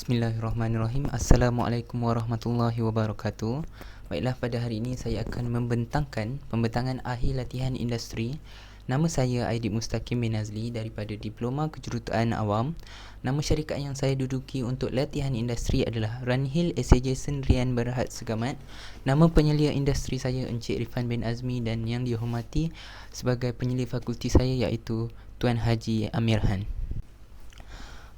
Bismillahirrahmanirrahim. Assalamualaikum warahmatullahi wabarakatuh. Baiklah, pada hari ini saya akan membentangkan pembentangan akhir latihan industri. Nama saya Aidit Mustaqim bin Nazli daripada Diploma Kejuruteraan Awam. Nama syarikat yang saya duduki untuk latihan industri adalah Runhill SAJ Sendirian Berhad Segamat. Nama penyelia industri saya Encik Rifan bin Azmi, dan yang dihormati sebagai penyelia fakulti saya iaitu Tuan Haji Amirhan.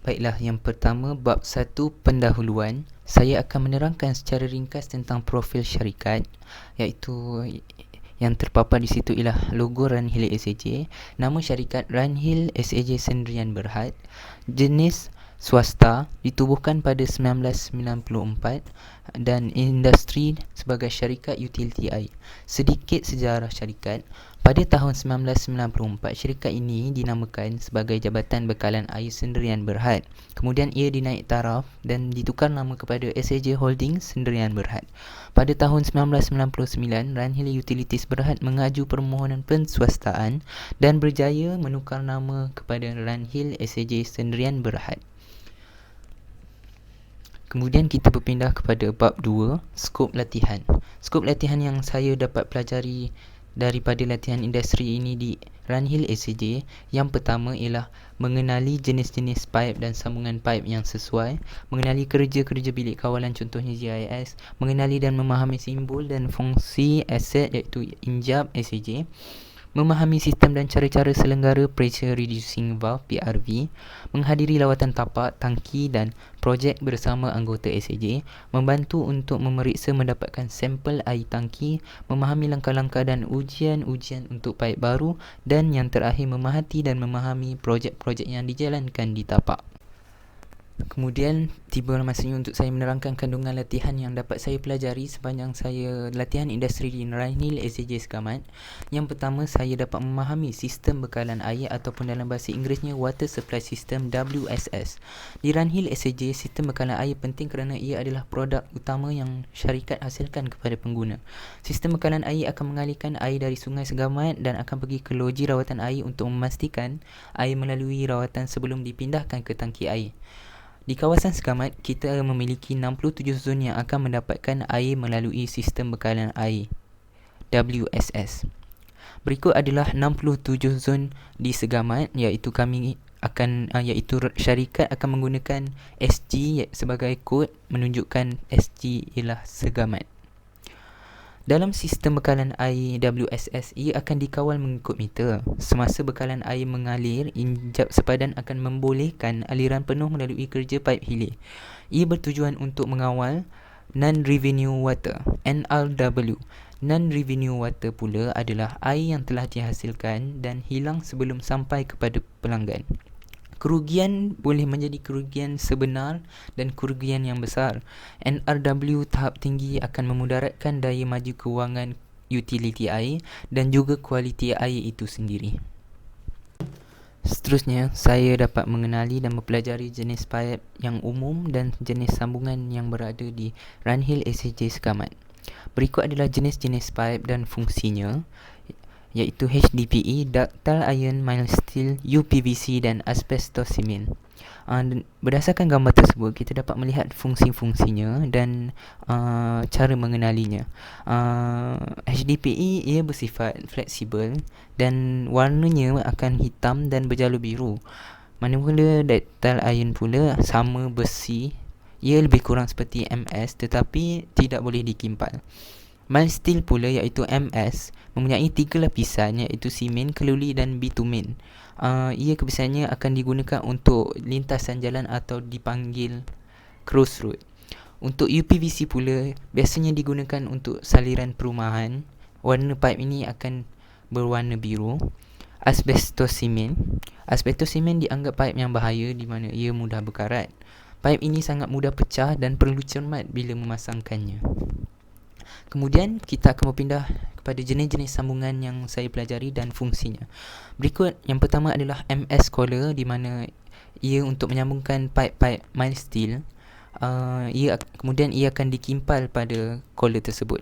Baiklah, yang pertama, bab 1 pendahuluan. Saya akan menerangkan secara ringkas tentang profil syarikat, iaitu yang terpapar di situ ialah logo Runhill SAJ, nama syarikat Runhill SAJ Sendirian Berhad, jenis swasta, ditubuhkan pada 1994, dan industri sebagai syarikat utility air. Sedikit sejarah syarikat. Pada tahun 1994, syarikat ini dinamakan sebagai Jabatan Bekalan Air Sendirian Berhad. Kemudian ia dinaik taraf dan ditukar nama kepada SAJ Holdings Sendirian Berhad. Pada tahun 1999, Runhill Utilities Berhad mengaju permohonan penswastaan dan berjaya menukar nama kepada Runhill SAJ Sendirian Berhad. Kemudian kita berpindah kepada bab 2, skop latihan. Skop latihan yang saya dapat pelajari daripada latihan industri ini di Runhill SAJ, yang pertama ialah mengenali jenis-jenis paip dan sambungan paip yang sesuai, mengenali kerja-kerja bilik kawalan contohnya GIS, mengenali dan memahami simbol dan fungsi aset iaitu injap SAJ, memahami sistem dan cara-cara selenggara pressure reducing valve PRV, menghadiri lawatan tapak, tangki dan projek bersama anggota SAJ, membantu untuk memeriksa mendapatkan sampel air tangki, memahami langkah-langkah dan ujian-ujian untuk paip baru, dan yang terakhir memerhati dan memahami projek-projek yang dijalankan di tapak. Kemudian tiba masanya untuk saya menerangkan kandungan latihan yang dapat saya pelajari sepanjang saya latihan industri di Runhill SAJ Segamat. Yang pertama, saya dapat memahami sistem bekalan air ataupun dalam bahasa Inggerisnya Water Supply System WSS. Di Runhill SAJ, sistem bekalan air penting kerana ia adalah produk utama yang syarikat hasilkan kepada pengguna. Sistem bekalan air akan mengalirkan air dari Sungai Segamat dan akan pergi ke loji rawatan air untuk memastikan air melalui rawatan sebelum dipindahkan ke tangki air. Di kawasan Segamat, kita memiliki 67 zon yang akan mendapatkan air melalui sistem bekalan air WSS. Berikut adalah 67 zon di Segamat, iaitu syarikat akan menggunakan SG sebagai kod menunjukkan SG ialah Segamat. Dalam sistem bekalan air WSS, ia akan dikawal mengikut meter. Semasa bekalan air mengalir, injap sepadan akan membolehkan aliran penuh melalui kerja paip hilir. Ia bertujuan untuk mengawal non-revenue water, NRW. Non-revenue water pula adalah air yang telah dihasilkan dan hilang sebelum sampai kepada pelanggan. Kerugian boleh menjadi kerugian sebenar dan kerugian yang besar. NRW tahap tinggi akan memudaratkan daya maju kewangan utility air dan juga kualiti air itu sendiri. Seterusnya, saya dapat mengenali dan mempelajari jenis paip yang umum dan jenis sambungan yang berada di Runhill SAJ Segamat. Berikut adalah jenis-jenis paip dan fungsinya, iaitu HDPE, Ductile Iron Mild Steel, UPVC dan Asbestos Cement. Berdasarkan gambar tersebut, kita dapat melihat fungsi-fungsinya dan cara mengenalinya. HDPE ia bersifat fleksibel dan warnanya akan hitam dan berjalur biru. Manakala Ductile Iron pula sama besi, ia lebih kurang seperti MS tetapi tidak boleh dikimpal. Mild steel pula iaitu MS mempunyai 3 lapisan iaitu simen, keluli dan bitumen. Ia kebiasaannya akan digunakan untuk lintasan jalan atau dipanggil crossroad. Untuk UPVC pula biasanya digunakan untuk saliran perumahan. Warna paip ini akan berwarna biru. Asbestos simen dianggap paip yang bahaya di mana ia mudah berkarat. Paip ini sangat mudah pecah dan perlu cermat bila memasangkannya. Kemudian kita akan berpindah kepada jenis-jenis sambungan yang saya pelajari dan fungsinya. Berikut yang pertama adalah MS collar, di mana ia untuk menyambungkan paip-paip mild steel. Kemudian ia akan dikimpal pada collar tersebut.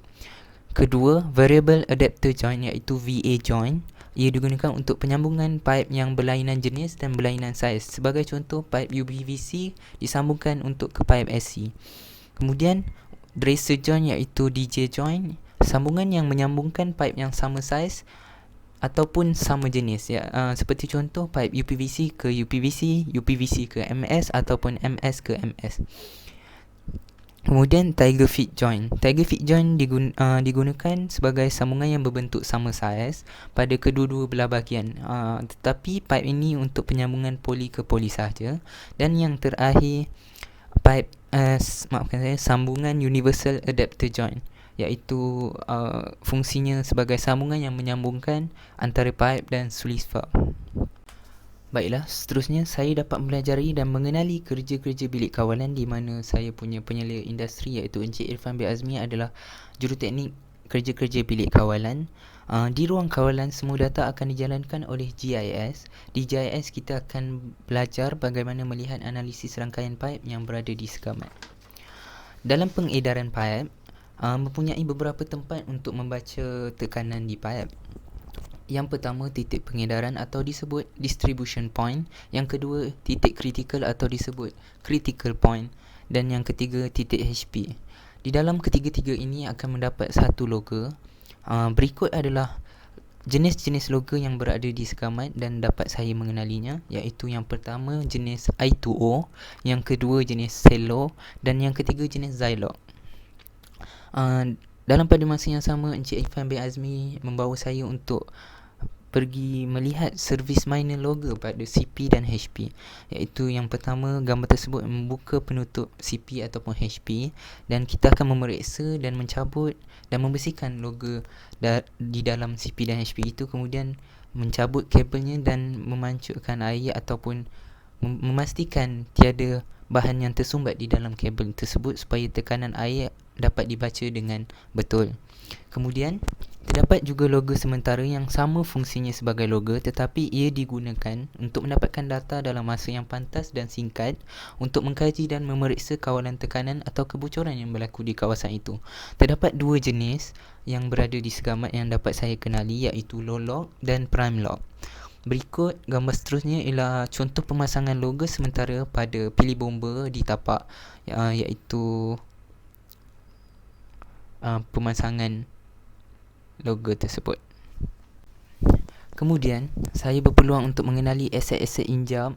Kedua, variable adapter joint iaitu VA joint. Ia digunakan untuk penyambungan paip yang berlainan jenis dan berlainan saiz. Sebagai contoh, paip UPVC disambungkan untuk ke paip SC. Kemudian dresser joint iaitu DJ joint, sambungan yang menyambungkan paip yang sama saiz ataupun sama jenis ya. Seperti contoh paip UPVC ke UPVC, UPVC ke MS ataupun MS ke MS. Kemudian tiger feet joint. Tiger feet joint digunakan sebagai sambungan yang berbentuk sama saiz pada kedua-dua belah bahagian. Tetapi paip ini untuk penyambungan poli ke poli sahaja. Dan yang terakhir, paip sambungan universal adapter joint, iaitu fungsinya sebagai sambungan yang menyambungkan antara paip dan sluice valve. Baiklah, seterusnya saya dapat mempelajari dan mengenali kerja-kerja bilik kawalan di mana saya punya penyelia industri iaitu Encik Irfan bin Azmi adalah juruteknik kerja-kerja bilik kawalan. Di ruang kawalan, semua data akan dijalankan oleh GIS. Di GIS kita akan belajar bagaimana melihat analisis rangkaian paip yang berada di segamat. Dalam pengedaran paip, mempunyai beberapa tempat untuk membaca tekanan di paip. Yang pertama, titik pengedaran atau disebut distribution point. Yang kedua, titik critical atau disebut critical point. Dan yang ketiga, titik HP. Di dalam ketiga-tiga ini akan mendapat satu logo. Berikut adalah jenis-jenis logo yang berada di segamat dan dapat saya mengenalinya, iaitu yang pertama jenis I2O, yang kedua jenis Cello dan yang ketiga jenis Zilog. Dalam pada masa yang sama, Encik Irfan bin Azmi membawa saya untuk pergi melihat servis minor logo pada CP dan HP, iaitu yang pertama, gambar tersebut membuka penutup CP ataupun HP dan kita akan memeriksa dan mencabut dan membersihkan logo di dalam CP dan HP itu, kemudian mencabut kabelnya dan memancurkan air ataupun memastikan tiada bahan yang tersumbat di dalam kabel tersebut supaya tekanan air dapat dibaca dengan betul. Kemudian terdapat juga logo sementara yang sama fungsinya sebagai logo, tetapi ia digunakan untuk mendapatkan data dalam masa yang pantas dan singkat untuk mengkaji dan memeriksa kawalan tekanan atau kebocoran yang berlaku di kawasan itu. Terdapat dua jenis yang berada di segamat yang dapat saya kenali, iaitu low log dan prime log. Berikut gambar seterusnya ialah contoh pemasangan logo sementara pada pilih bomba di tapak, iaitu pemasangan logo tersebut. Kemudian saya berpeluang untuk mengenali aset-aset injap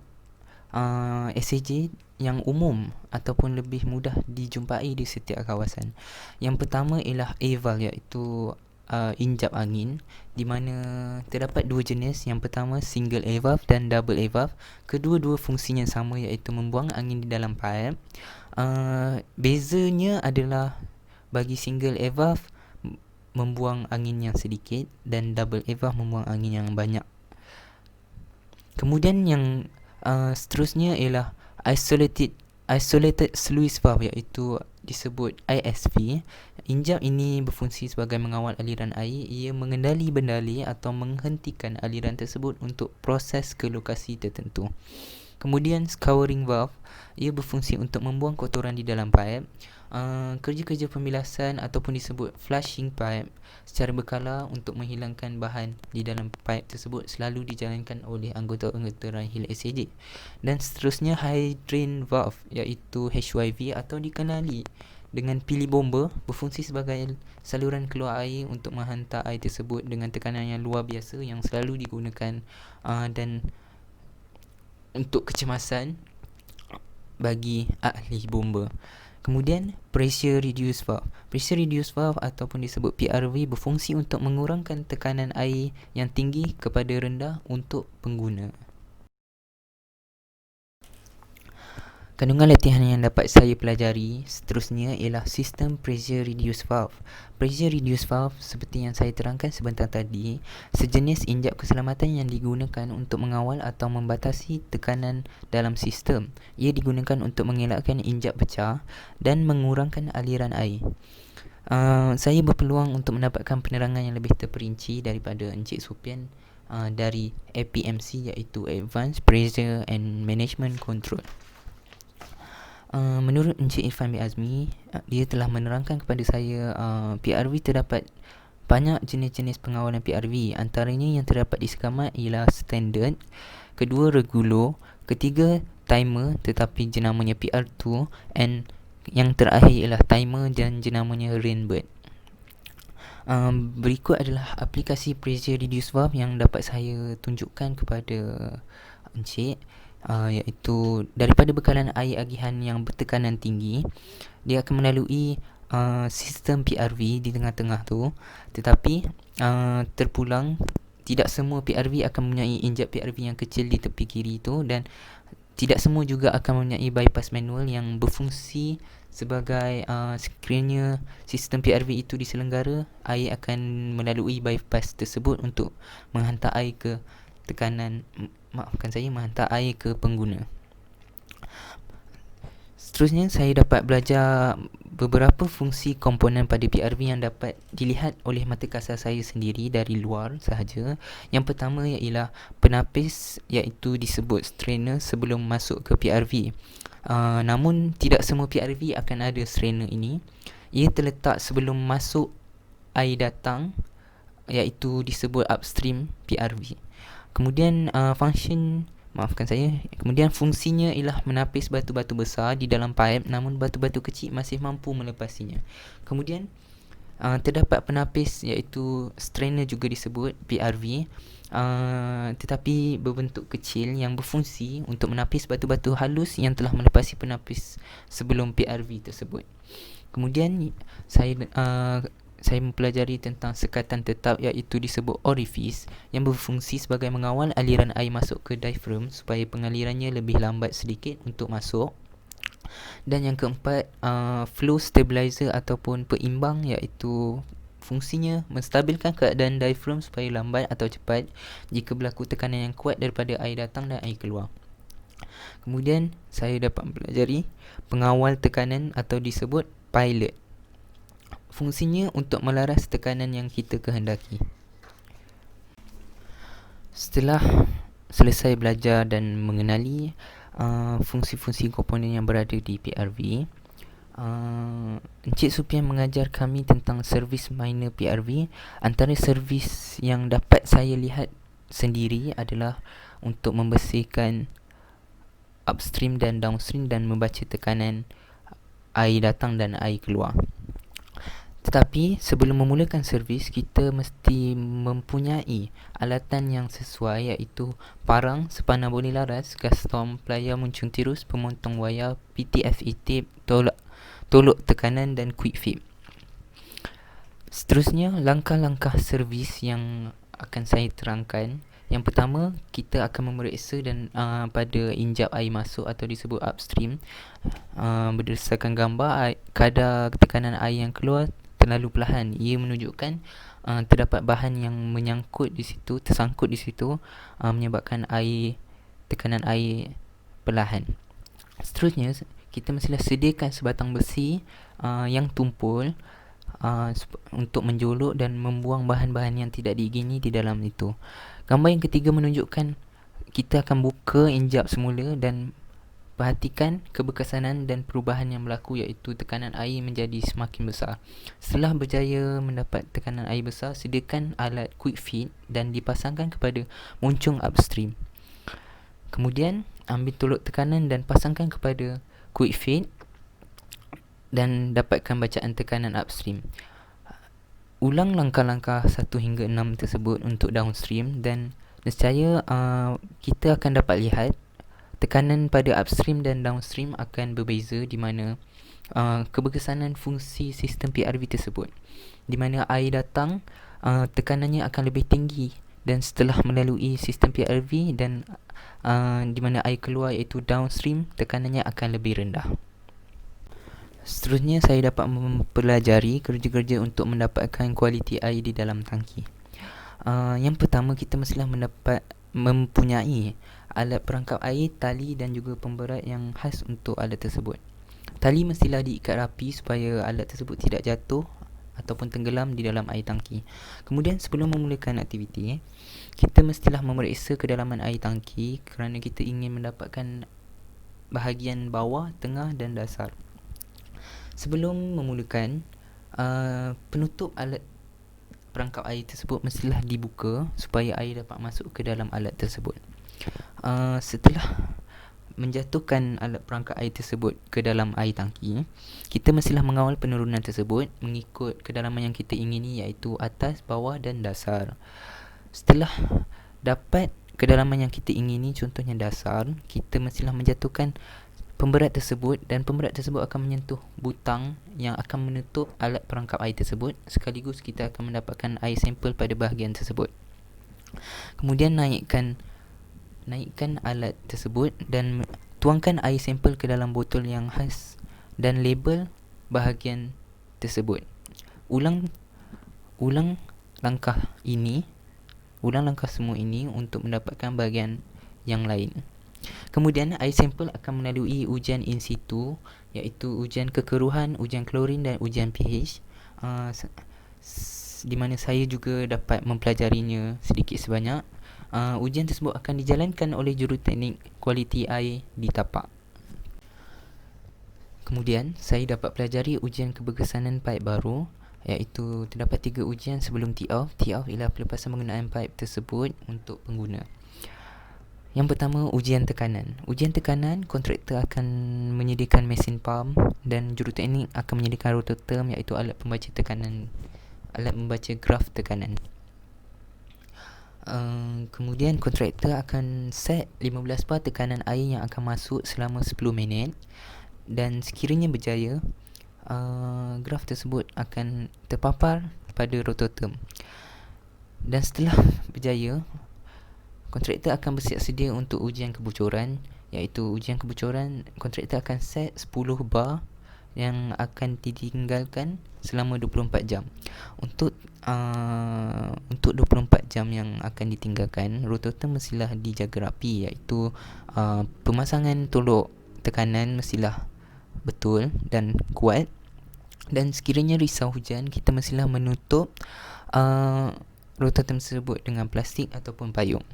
SAJ yang umum ataupun lebih mudah dijumpai di setiap kawasan. Yang pertama ialah A-valve, iaitu injap angin, di mana terdapat dua jenis. Yang pertama single A-valve dan double A-valve. Kedua-dua fungsinya sama, iaitu membuang angin di dalam paip. Bezanya adalah bagi single A-valve membuang angin yang sedikit dan double A-valve membuang angin yang banyak. Kemudian yang seterusnya ialah isolated sluice valve, iaitu disebut ISV. Injap ini berfungsi sebagai mengawal aliran air. Ia mengendali bendali atau menghentikan aliran tersebut untuk proses ke lokasi tertentu. Kemudian scouring valve, ia berfungsi untuk membuang kotoran di dalam paip. Kerja-kerja pemilasan ataupun disebut flushing pipe secara berkala untuk menghilangkan bahan di dalam pipe tersebut selalu dijalankan oleh anggota-anggota Runhill SAJ. Dan seterusnya high drain valve, iaitu HYV atau dikenali dengan pilih bomba, berfungsi sebagai saluran keluar air untuk menghantar air tersebut dengan tekanan yang luar biasa yang selalu digunakan dan untuk kecemasan bagi ahli bomba. Kemudian pressure reduced valve. Pressure reduced valve ataupun disebut PRV berfungsi untuk mengurangkan tekanan air yang tinggi kepada rendah untuk pengguna. Kandungan latihan yang dapat saya pelajari seterusnya ialah sistem pressure reduced valve. Pressure reduced valve, seperti yang saya terangkan sebentar tadi, sejenis injap keselamatan yang digunakan untuk mengawal atau membatasi tekanan dalam sistem. Ia digunakan untuk mengelakkan injap pecah dan mengurangkan aliran air. Saya berpeluang untuk mendapatkan penerangan yang lebih terperinci daripada Encik Supian dari APMC, iaitu Advanced Pressure and Management Control. Menurut Encik Irfan bin Azmi, dia telah menerangkan kepada saya PRV terdapat Banyak jenis-jenis pengawalan PRV. Antaranya yang terdapat di sekamar ialah standard, kedua regular, ketiga timer tetapi jenamanya PR2, and yang terakhir ialah timer dan jenamanya rainbird. Berikut adalah aplikasi pressure reduce valve yang dapat saya tunjukkan kepada encik, iaitu daripada bekalan air agihan yang bertekanan tinggi, dia akan melalui sistem PRV di tengah-tengah tu, tetapi terpulang tidak semua PRV akan mempunyai injap PRV yang kecil di tepi kiri tu, dan tidak semua juga akan mempunyai bypass manual yang berfungsi sebagai sekiranya sistem PRV itu diselenggara, air akan melalui bypass tersebut untuk menghantar air ke menghantar air ke pengguna. Seterusnya, saya dapat belajar beberapa fungsi komponen pada PRV yang dapat dilihat oleh mata kasar saya sendiri dari luar sahaja. Yang pertama ialah penapis, iaitu disebut strainer sebelum masuk ke PRV. Namun tidak semua PRV akan ada strainer ini. Ia terletak sebelum masuk air datang, iaitu disebut upstream PRV. Kemudian kemudian fungsinya ialah menapis batu-batu besar di dalam paip, namun batu-batu kecil masih mampu melepasinya. Kemudian terdapat penapis, iaitu strainer juga disebut PRV, tetapi berbentuk kecil yang berfungsi untuk menapis batu-batu halus yang telah melepasi penapis sebelum PRV tersebut. Kemudian saya mempelajari tentang sekatan tetap, iaitu disebut orifice, yang berfungsi sebagai mengawal aliran air masuk ke diaphragm supaya pengalirannya lebih lambat sedikit untuk masuk. Dan yang keempat, flow stabilizer ataupun peimbang, iaitu fungsinya menstabilkan keadaan diaphragm supaya lambat atau cepat jika berlaku tekanan yang kuat daripada air datang dan air keluar. Kemudian saya dapat mempelajari pengawal tekanan atau disebut pilot. Fungsinya untuk melaras tekanan yang kita kehendaki. Setelah selesai belajar dan mengenali fungsi-fungsi komponen yang berada di PRV, Encik Supian mengajar kami tentang servis minor PRV. Antara servis yang dapat saya lihat sendiri adalah untuk membersihkan upstream dan downstream dan membaca tekanan air datang dan air keluar. Tetapi sebelum memulakan servis, kita mesti mempunyai alatan yang sesuai, iaitu parang, sepanah boli laras, gastom, pelayar muncung tirus, pemotong wayar, PTFE tape, tolok tekanan dan quick fit. Seterusnya, langkah-langkah servis yang akan saya terangkan. Yang pertama, kita akan memeriksa dan pada injap air masuk atau disebut upstream. Berdasarkan gambar, kadar tekanan air yang keluar terlalu perlahan. Ia menunjukkan terdapat bahan yang tersangkut di situ, menyebabkan tekanan air perlahan. Seterusnya, kita mestilah sediakan sebatang besi yang tumpul untuk menjolok dan membuang bahan-bahan yang tidak diingini di dalam itu. Gambar yang ketiga menunjukkan kita akan buka injap semula dan perhatikan kebekasanan dan perubahan yang berlaku, iaitu tekanan air menjadi semakin besar. Setelah berjaya mendapat tekanan air besar, sediakan alat quick fit dan dipasangkan kepada muncung upstream. Kemudian ambil tolok tekanan dan pasangkan kepada quick fit dan dapatkan bacaan tekanan upstream. Ulang langkah-langkah 1 hingga 6 tersebut untuk downstream dan nescaya kita akan dapat lihat tekanan pada upstream dan downstream akan berbeza, di mana keberkesanan fungsi sistem PRV tersebut, di mana air datang tekanannya akan lebih tinggi, dan setelah melalui sistem PRV dan di mana air keluar iaitu downstream, tekanannya akan lebih rendah. Seterusnya, saya dapat mempelajari kerja-kerja untuk mendapatkan kualiti air di dalam tangki. Yang pertama, kita mestilah mempunyai alat perangkap air, tali dan juga pemberat yang khas untuk alat tersebut. Tali mestilah diikat rapi supaya alat tersebut tidak jatuh ataupun tenggelam di dalam air tangki. Kemudian sebelum memulakan aktiviti, kita mestilah memeriksa kedalaman air tangki kerana kita ingin mendapatkan bahagian bawah, tengah dan dasar. Sebelum memulakan, penutup alat perangkap air tersebut mestilah dibuka supaya air dapat masuk ke dalam alat tersebut. Setelah menjatuhkan alat perangkap air tersebut ke dalam air tangki, kita mestilah mengawal penurunan tersebut mengikut kedalaman yang kita ingini, iaitu atas, bawah dan dasar. Setelah dapat kedalaman yang kita ingini, contohnya dasar, kita mestilah menjatuhkan pemberat tersebut, dan pemberat tersebut akan menyentuh butang yang akan menutup alat perangkap air tersebut, sekaligus kita akan mendapatkan air sampel pada bahagian tersebut. Kemudian naikkan alat tersebut dan tuangkan air sampel ke dalam botol yang khas dan label bahagian tersebut. Ulang langkah semua ini untuk mendapatkan bahagian yang lain. Kemudian air sampel akan melalui ujian in situ, iaitu ujian kekeruhan, ujian klorin dan ujian pH, di mana saya juga dapat mempelajarinya sedikit sebanyak. Ujian tersebut akan dijalankan oleh juruteknik kualiti air di tapak. Kemudian saya dapat pelajari ujian keberkesanan paip baru, iaitu terdapat 3 ujian sebelum tee-off. Tee-off ialah pelepasan penggunaan paip tersebut untuk pengguna. Yang pertama, ujian tekanan. Ujian tekanan, kontraktor akan menyediakan mesin pump dan juruteknik akan menyediakan rototerm, iaitu alat membaca graf tekanan. Kemudian kontraktor akan set 15 bar tekanan air yang akan masuk selama 10 minit, dan sekiranya berjaya, graf tersebut akan terpapar pada rototerm. Dan setelah berjaya, kontraktor akan bersiap sedia untuk ujian kebocoran, iaitu ujian kebocoran, kontraktor akan set 10 bar yang akan ditinggalkan selama 24 jam. Untuk 24 jam yang akan ditinggalkan, rototerm mestilah dijaga rapi, iaitu pemasangan tolok tekanan mestilah betul dan kuat, dan sekiranya risau hujan, kita mestilah menutup rototerm tersebut dengan plastik ataupun payung.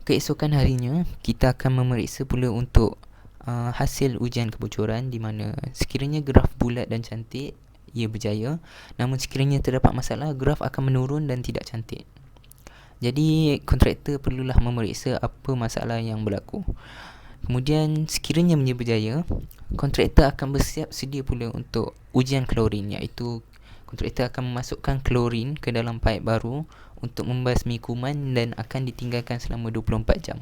Keesokan harinya, kita akan memeriksa pula untuk hasil ujian kebocoran, di mana sekiranya graf bulat dan cantik, ia berjaya. Namun sekiranya terdapat masalah, graf akan menurun dan tidak cantik. Jadi kontraktor perlulah memeriksa apa masalah yang berlaku. Kemudian sekiranya berjaya, kontraktor akan bersiap sedia pula untuk ujian klorin, iaitu kontraktor akan memasukkan klorin ke dalam paip baru untuk membasmi kuman dan akan ditinggalkan selama 24 jam.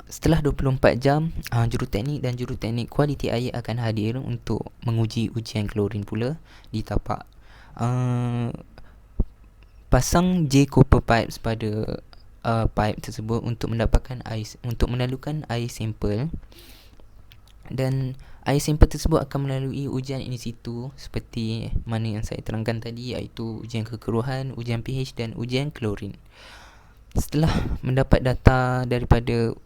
Setelah 24 jam, juruteknik dan juruteknik kualiti air akan hadir untuk menguji ujian klorin pula di tapak. Pasang J copper pipes pada pipe tersebut untuk mendapatkan air, untuk menalukan air sampel, dan air sampel tersebut akan melalui ujian in situ seperti mana yang saya terangkan tadi, iaitu ujian kekeruhan, ujian pH dan ujian klorin. Setelah mendapat data daripada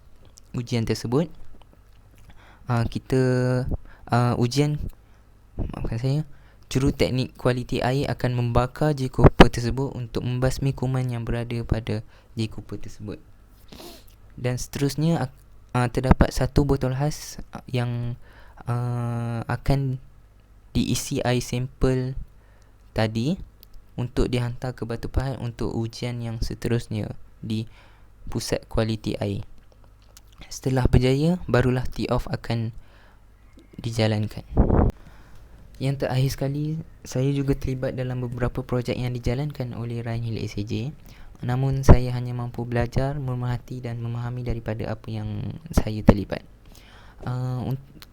ujian tersebut, juruteknik kualiti air akan membakar J copper tersebut untuk membasmi kuman yang berada pada J copper tersebut. Dan seterusnya, terdapat satu botol khas yang akan diisi air sampel tadi untuk dihantar ke Batu Pahat untuk ujian yang seterusnya di pusat kualiti air. Setelah berjaya, barulah tee-off akan dijalankan. Yang terakhir sekali, saya juga terlibat dalam beberapa projek yang dijalankan oleh Runhill SAJ. Namun saya hanya mampu belajar, memerhati dan memahami daripada apa yang saya terlibat.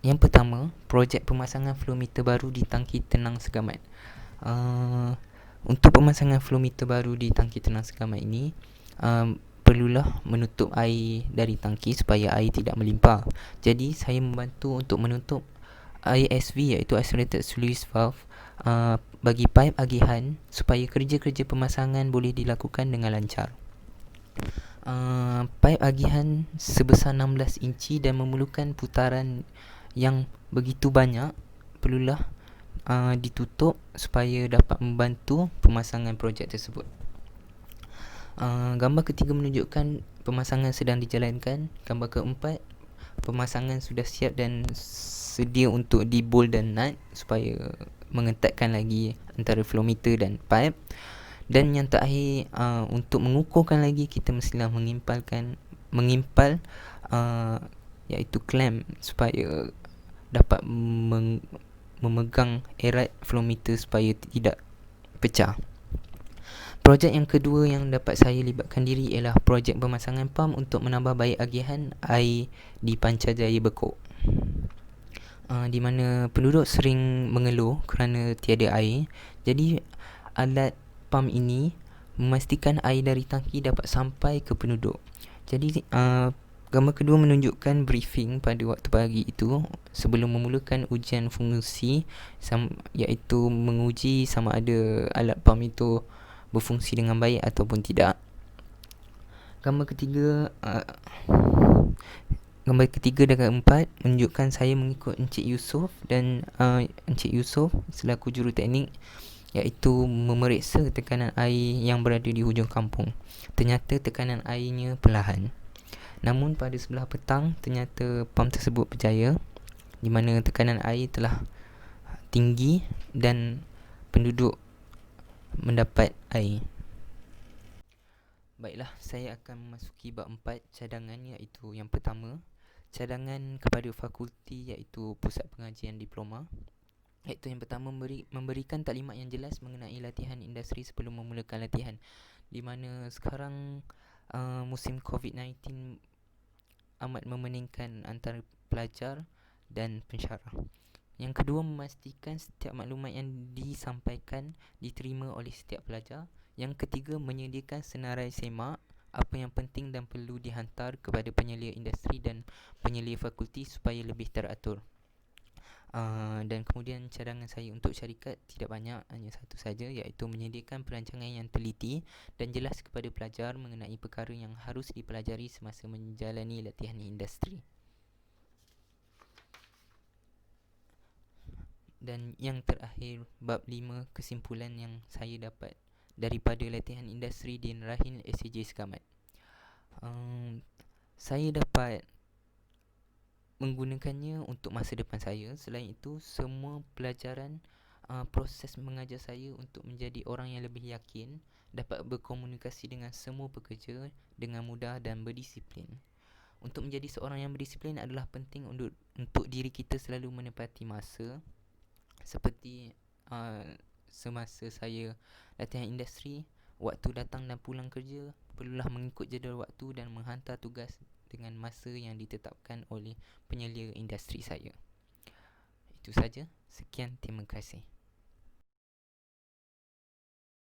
Yang pertama, projek pemasangan flow meter baru di tangki tenang segamat. Untuk pemasangan flow meter baru di tangki tenang segamat ini, perlulah menutup air dari tangki supaya air tidak melimpah. Jadi saya membantu untuk menutup ISV, iaitu Isolated Sluice Valve, bagi paip agihan supaya kerja-kerja pemasangan boleh dilakukan dengan lancar. Paip agihan sebesar 16 inci dan memerlukan putaran yang begitu banyak perlulah ditutup supaya dapat membantu pemasangan projek tersebut. Gambar ketiga menunjukkan pemasangan sedang dijalankan. Gambar keempat, pemasangan sudah siap dan sedia untuk dibolt dan nut supaya mengetatkan lagi antara flow meter dan pipe. Dan yang terakhir, untuk mengukurkan lagi, kita mestilah mengimpal iaitu clamp supaya dapat memegang erat flow meter supaya tidak pecah. Projek yang kedua yang dapat saya libatkan diri ialah projek pemasangan pam untuk menambah baik agihan air di Pancarjaya Bekok. Di mana penduduk sering mengeluh kerana tiada air. Jadi alat pam ini memastikan air dari tangki dapat sampai ke penduduk. Jadi gambar kedua menunjukkan briefing pada waktu pagi itu sebelum memulakan ujian fungsi, iaitu menguji sama ada alat pam itu berfungsi dengan baik ataupun tidak. Gambar ketiga dan keempat menunjukkan saya mengikut Encik Yusof dan Encik Yusof selaku juruteknik, iaitu memeriksa tekanan air yang berada di hujung kampung. Ternyata tekanan airnya perlahan. Namun pada sebelah petang ternyata pam tersebut berjaya, di mana tekanan air telah tinggi dan penduduk mendapat air. Baiklah, saya akan memasuki bab 4 cadangan, iaitu yang pertama, cadangan kepada fakulti iaitu pusat pengajian diploma. Iaitu yang pertama, memberikan taklimat yang jelas mengenai latihan industri sebelum memulakan latihan, di mana sekarang musim COVID-19 amat memeningkan antara pelajar dan pensyarah. Yang kedua, memastikan setiap maklumat yang disampaikan diterima oleh setiap pelajar. Yang ketiga, menyediakan senarai semak apa yang penting dan perlu dihantar kepada penyelia industri dan penyelia fakulti supaya lebih teratur. Dan kemudian cadangan saya untuk syarikat tidak banyak, hanya satu saja, iaitu menyediakan perancangan yang teliti dan jelas kepada pelajar mengenai perkara yang harus dipelajari semasa menjalani latihan industri. Dan yang terakhir, bab 5, kesimpulan yang saya dapat daripada latihan industri di Rahil SCJ Sekamat. Saya dapat menggunakannya untuk masa depan saya. Selain itu, semua pelajaran proses mengajar saya untuk menjadi orang yang lebih yakin, dapat berkomunikasi dengan semua pekerja dengan mudah dan berdisiplin. Untuk menjadi seorang yang berdisiplin adalah penting untuk diri kita selalu menepati masa. Seperti semasa saya latihan industri, waktu datang dan pulang kerja perlulah mengikut jadual waktu dan menghantar tugas dengan masa yang ditetapkan oleh penyelia industri saya. Itu saja. Sekian, terima kasih.